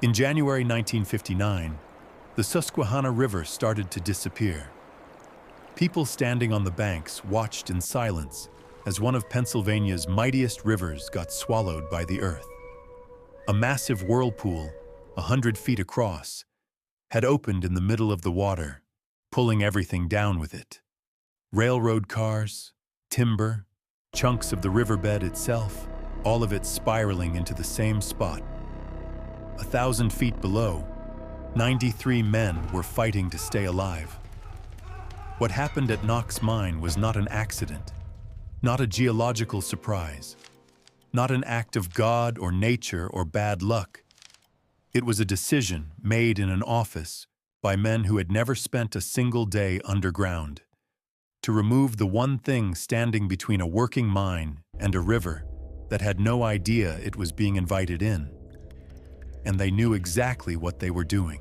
In January 1959, the Susquehanna River started to disappear. People standing on the banks watched in silence as one of Pennsylvania's mightiest rivers got swallowed by the earth. A massive whirlpool, 100 feet across, had opened in the middle of the water, pulling everything down with it. Railroad cars, timber, chunks of the riverbed itself, all of it spiraling into the same spot. 1,000 feet below, 93 men were fighting to stay alive. What happened at Knox mine was not an accident, not a geological surprise, not an act of God or nature or bad luck. It was a decision made in an office by men who had never spent a single day underground, to remove the one thing standing between a working mine and a river that had no idea it was being invited in. And they knew exactly what they were doing.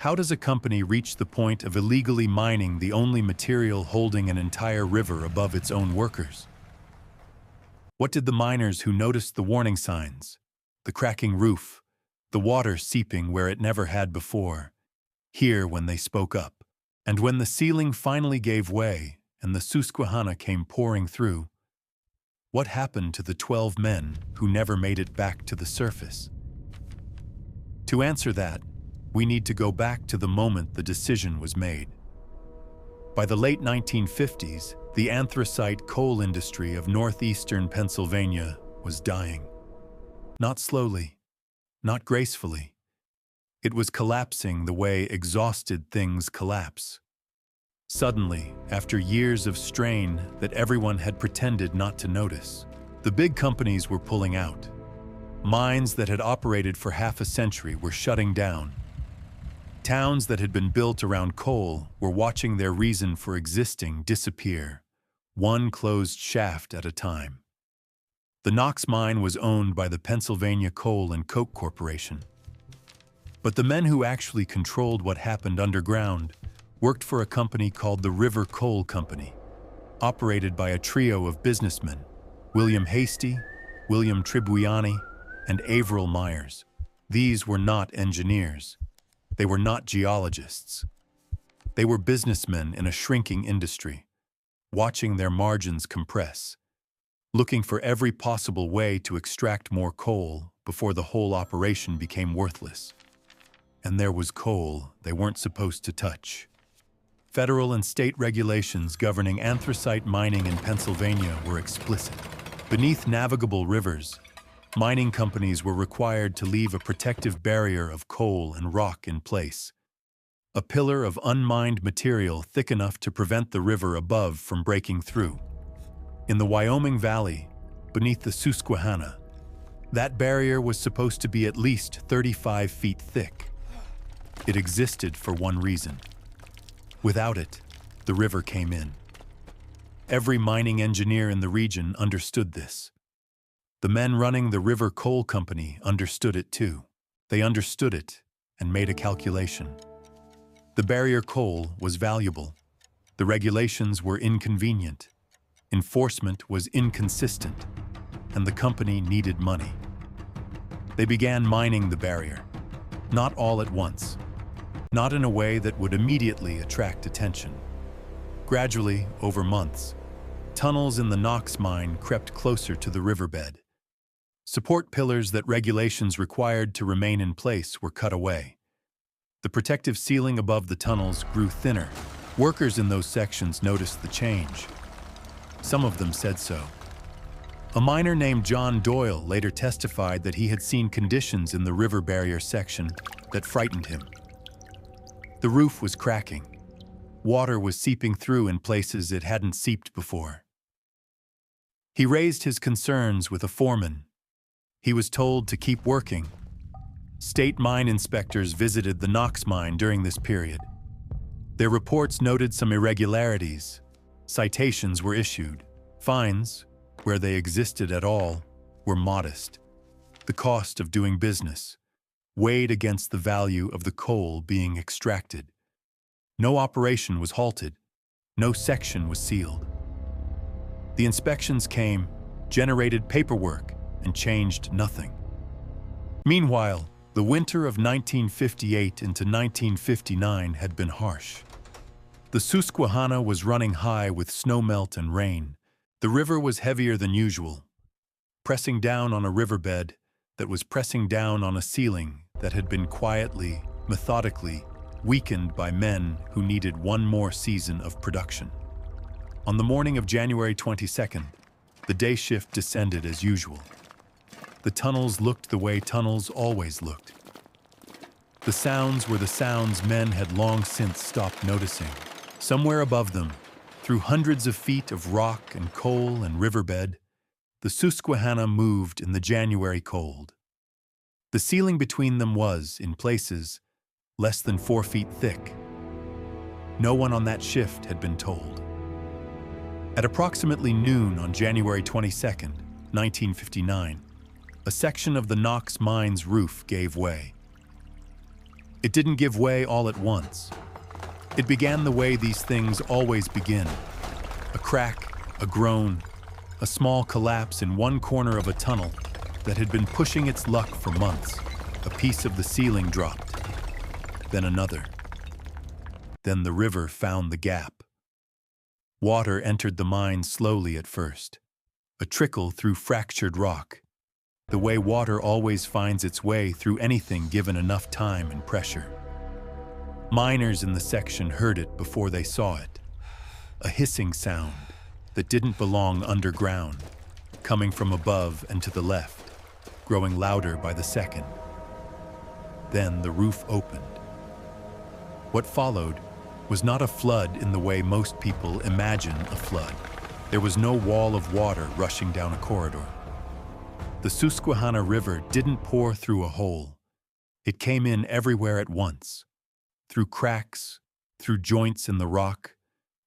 How does a company reach the point of illegally mining the only material holding an entire river above its own workers? What did the miners who noticed the warning signs, the cracking roof, the water seeping where it never had before, hear when they spoke up? And when the ceiling finally gave way and the Susquehanna came pouring through, what happened to the 12 men who never made it back to the surface? To answer that, we need to go back to the moment the decision was made. By the late 1950s, the anthracite coal industry of northeastern Pennsylvania was dying. Not slowly, not gracefully. It was collapsing the way exhausted things collapse. Suddenly, after years of strain that everyone had pretended not to notice, the big companies were pulling out. Mines that had operated for half a century were shutting down. Towns that had been built around coal were watching their reason for existing disappear, one closed shaft at a time. The Knox mine was owned by the Pennsylvania Coal and Coke Corporation. But the men who actually controlled what happened underground worked for a company called the River Coal Company, operated by a trio of businessmen, William Hasty, William Tribbiani, and Averill Myers. These were not engineers. They were not geologists. They were businessmen in a shrinking industry, watching their margins compress, looking for every possible way to extract more coal before the whole operation became worthless. And there was coal they weren't supposed to touch. Federal and state regulations governing anthracite mining in Pennsylvania were explicit. Beneath navigable rivers, mining companies were required to leave a protective barrier of coal and rock in place, a pillar of unmined material thick enough to prevent the river above from breaking through. In the Wyoming Valley, beneath the Susquehanna, that barrier was supposed to be at least 35 feet thick. It existed for one reason. Without it, the river came in. Every mining engineer in the region understood this. The men running the River Coal Company understood it too. They understood it and made a calculation. The barrier coal was valuable. The regulations were inconvenient. Enforcement was inconsistent. And the company needed money. They began mining the barrier. Not all at once. Not in a way that would immediately attract attention. Gradually, over months, tunnels in the Knox mine crept closer to the riverbed. Support pillars that regulations required to remain in place were cut away. The protective ceiling above the tunnels grew thinner. Workers in those sections noticed the change. Some of them said so. A miner named John Doyle later testified that he had seen conditions in the river barrier section that frightened him. The roof was cracking. Water was seeping through in places it hadn't seeped before. He raised his concerns with a foreman. He was told to keep working. State mine inspectors visited the Knox mine during this period. Their reports noted some irregularities. Citations were issued. Fines, where they existed at all, were modest. The cost of doing business weighed against the value of the coal being extracted. No operation was halted. No section was sealed. The inspections came, generated paperwork, and changed nothing. Meanwhile, The winter of 1958 into 1959 had been harsh. The Susquehanna was running high with snowmelt and rain. The river was heavier than usual, pressing down on a riverbed that was pressing down on a ceiling that had been quietly, methodically weakened by men who needed one more season of production. On the morning of January 22nd, the day shift descended as usual. The tunnels looked the way tunnels always looked. The sounds were the sounds men had long since stopped noticing. Somewhere above them, through hundreds of feet of rock and coal and riverbed, the Susquehanna moved in the January cold. The ceiling between them was, in places, less than 4 feet thick. No one on that shift had been told. At approximately noon on January 22nd, 1959, a section of the Knox mine's roof gave way. It didn't give way all at once. It began the way these things always begin. A crack, a groan, a small collapse in one corner of a tunnel that had been pushing its luck for months. A piece of the ceiling dropped. Then another. Then the river found the gap. Water entered the mine slowly at first, a trickle through fractured rock, the way water always finds its way through anything given enough time and pressure. Miners in the section heard it before they saw it, a hissing sound that didn't belong underground, coming from above and to the left, growing louder by the second. Then the roof opened. What followed was not a flood in the way most people imagine a flood. There was no wall of water rushing down a corridor. The Susquehanna River didn't pour through a hole. It came in everywhere at once, through cracks, through joints in the rock,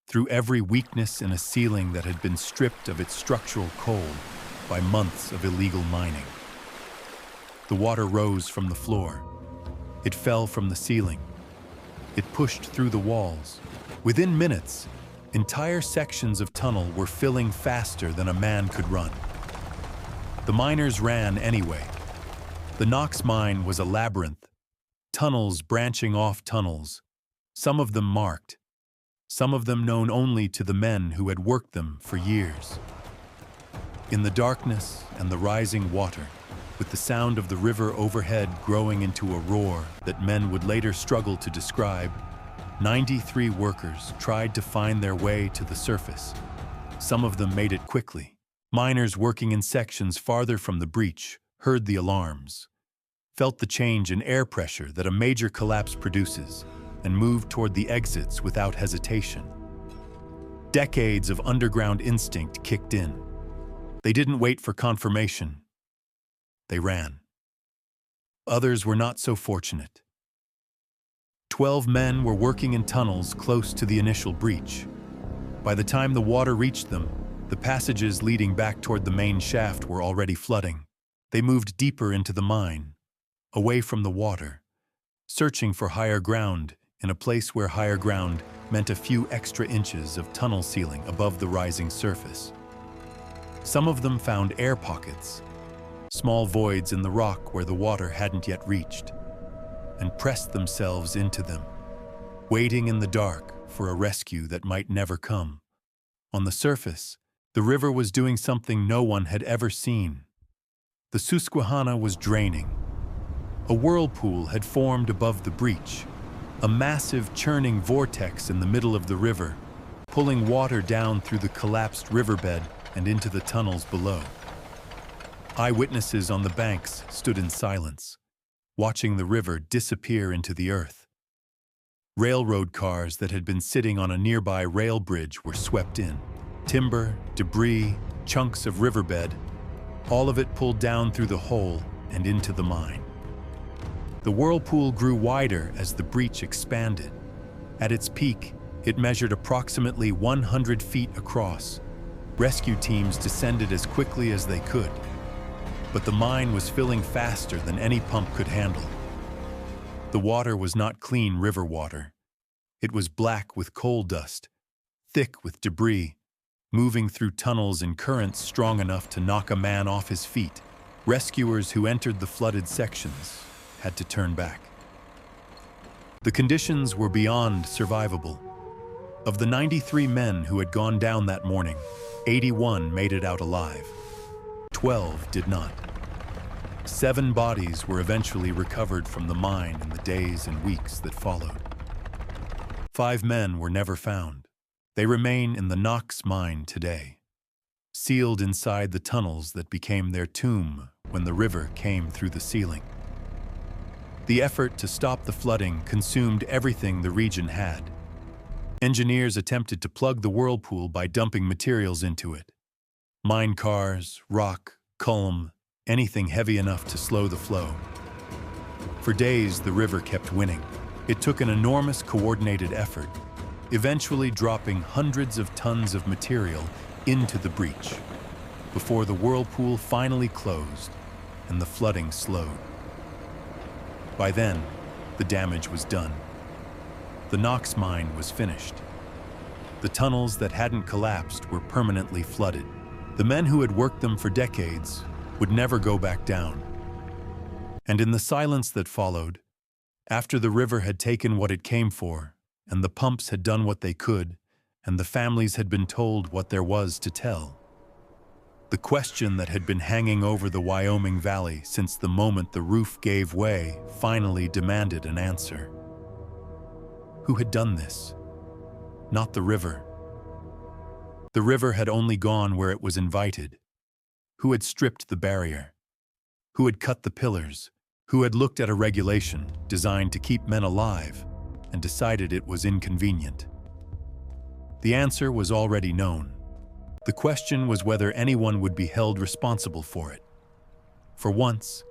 through every weakness in a ceiling that had been stripped of its structural cold by months of illegal mining. The water rose from the floor. It fell from the ceiling. It pushed through the walls. Within minutes, entire sections of tunnel were filling faster than a man could run. The miners ran anyway. The Knox mine was a labyrinth, tunnels branching off tunnels, some of them marked, some of them known only to the men who had worked them for years. In the darkness and the rising water, with the sound of the river overhead growing into a roar that men would later struggle to describe, 93 workers tried to find their way to the surface. Some of them made it quickly. Miners working in sections farther from the breach heard the alarms, felt the change in air pressure that a major collapse produces, and moved toward the exits without hesitation. Decades of underground instinct kicked in. They didn't wait for confirmation. They ran. Others were not so fortunate. 12 men were working in tunnels close to the initial breach. By the time the water reached them, the passages leading back toward the main shaft were already flooding. They moved deeper into the mine, away from the water, searching for higher ground in a place where higher ground meant a few extra inches of tunnel ceiling above the rising surface. Some of them found air pockets, small voids in the rock where the water hadn't yet reached, and pressed themselves into them, waiting in the dark for a rescue that might never come. On the surface, the river was doing something no one had ever seen. The Susquehanna was draining. A whirlpool had formed above the breach, a massive churning vortex in the middle of the river, pulling water down through the collapsed riverbed and into the tunnels below. Eyewitnesses on the banks stood in silence, watching the river disappear into the earth. Railroad cars that had been sitting on a nearby rail bridge were swept in. Timber, debris, chunks of riverbed, all of it pulled down through the hole and into the mine. The whirlpool grew wider as the breach expanded. At its peak, it measured approximately 100 feet across. Rescue teams descended as quickly as they could, but the mine was filling faster than any pump could handle. The water was not clean river water. It was black with coal dust, thick with debris, moving through tunnels in currents strong enough to knock a man off his feet. Rescuers who entered the flooded sections had to turn back. The conditions were beyond survivable. Of the 93 men who had gone down that morning, 81 made it out alive. 12 did not. 7 bodies were eventually recovered from the mine in the days and weeks that followed. 5 men were never found. They remain in the Knox mine today, sealed inside the tunnels that became their tomb when the river came through the ceiling. The effort to stop the flooding consumed everything the region had. Engineers attempted to plug the whirlpool by dumping materials into it. Mine cars, rock, culm, anything heavy enough to slow the flow. For days, the river kept winning. It took an enormous coordinated effort, eventually dropping hundreds of tons of material into the breach, before the whirlpool finally closed and the flooding slowed. By then, the damage was done. The Knox mine was finished. The tunnels that hadn't collapsed were permanently flooded. The men who had worked them for decades would never go back down. And in the silence that followed, after the river had taken what it came for, and the pumps had done what they could, and the families had been told what there was to tell, the question that had been hanging over the Wyoming Valley since the moment the roof gave way finally demanded an answer. Who had done this? Not the river. The river had only gone where it was invited. Who had stripped the barrier? Who had cut the pillars? Who had looked at a regulation designed to keep men alive and decided it was inconvenient? The answer was already known. The question was whether anyone would be held responsible for it. For once,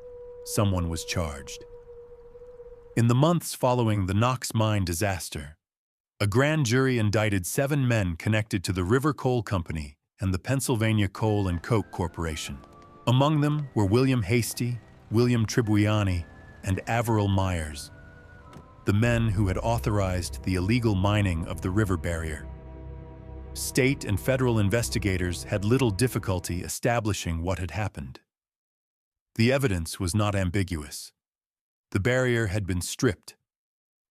someone was charged. In the months following the Knox mine disaster, a grand jury indicted 7 men connected to the River Coal Company and the Pennsylvania Coal and Coke Corporation. Among them were William Hastie, William Tribbiani, and Averill Myers, the men who had authorized the illegal mining of the river barrier. State and federal investigators had little difficulty establishing what had happened. The evidence was not ambiguous. The barrier had been stripped.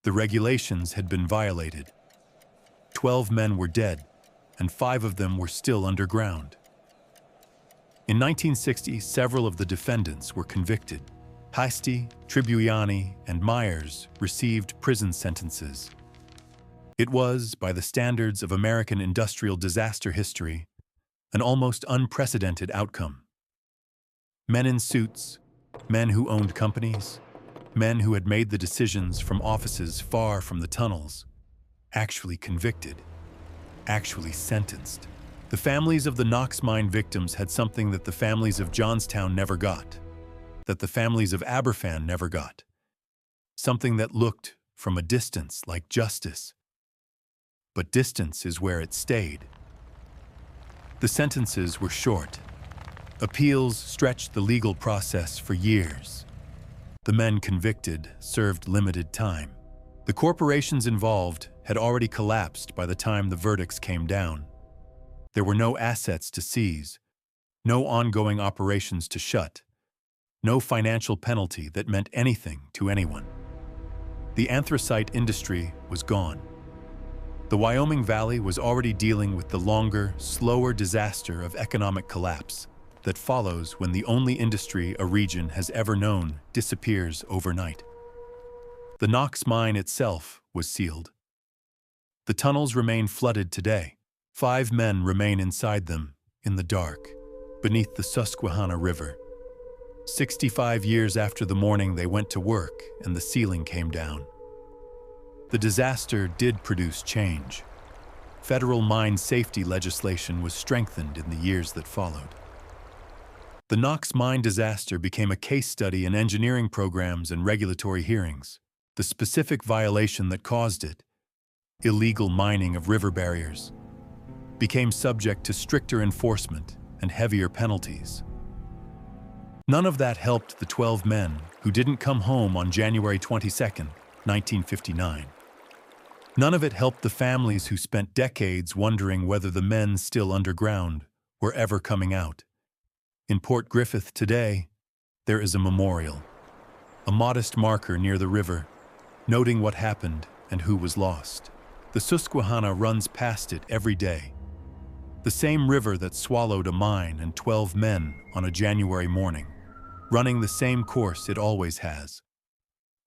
The regulations had been violated. 12 men were dead, and 5 of them were still underground. In 1960, several of the defendants were convicted. Hastie, Tribbiani, and Myers received prison sentences. It was, by the standards of American industrial disaster history, an almost unprecedented outcome. Men in suits, men who owned companies, men who had made the decisions from offices far from the tunnels, actually convicted, actually sentenced. The families of the Knox mine victims had something that the families of Johnstown never got, that the families of Aberfan never got, something that looked, from a distance, like justice. But distance is where it stayed. The sentences were short. Appeals stretched the legal process for years. The men convicted served limited time. The corporations involved had already collapsed by the time the verdicts came down. There were no assets to seize, no ongoing operations to shut, no financial penalty that meant anything to anyone. The anthracite industry was gone. The Wyoming Valley was already dealing with the longer, slower disaster of economic collapse that follows when the only industry a region has ever known disappears overnight. The Knox mine itself was sealed. The tunnels remain flooded today. 5 men remain inside them, in the dark, beneath the Susquehanna River. 65 years after the morning they went to work and the ceiling came down. The disaster did produce change. Federal mine safety legislation was strengthened in the years that followed. The Knox mine disaster became a case study in engineering programs and regulatory hearings. The specific violation that caused it, illegal mining of river barriers, became subject to stricter enforcement and heavier penalties. None of that helped the 12 men who didn't come home on January 22, 1959. None of it helped the families who spent decades wondering whether the men still underground were ever coming out. In Port Griffith today, there is a memorial. a modest marker near the river, noting what happened and who was lost. The Susquehanna runs past it every day. The same river that swallowed a mine and 12 men on a January morning, running the same course it always has.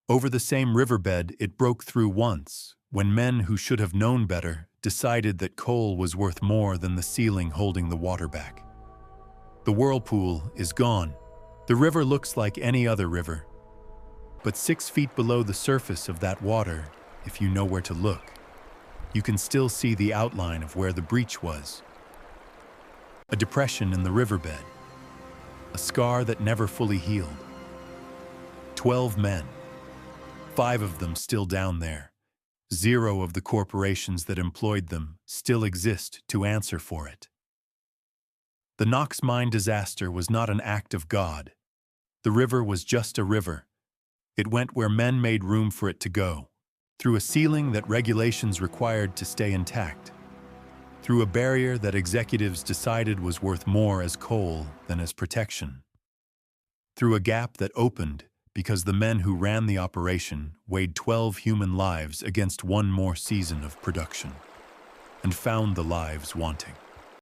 Over the same riverbed it broke through once, when men who should have known better decided that coal was worth more than the ceiling holding the water back. The whirlpool is gone. The river looks like any other river. But 6 feet below the surface of that water, if you know where to look, you can still see the outline of where the breach was. A depression in the riverbed, a scar that never fully healed. 12 men, 5 of them still down there. 0 of the corporations that employed them still exist to answer for it. The Knox mine disaster was not an act of God. The river was just a river. It went where men made room for it to go, through a ceiling that regulations required to stay intact, through a barrier that executives decided was worth more as coal than as protection, through a gap that opened because the men who ran the operation weighed 12 human lives against one more season of production, and found the lives wanting.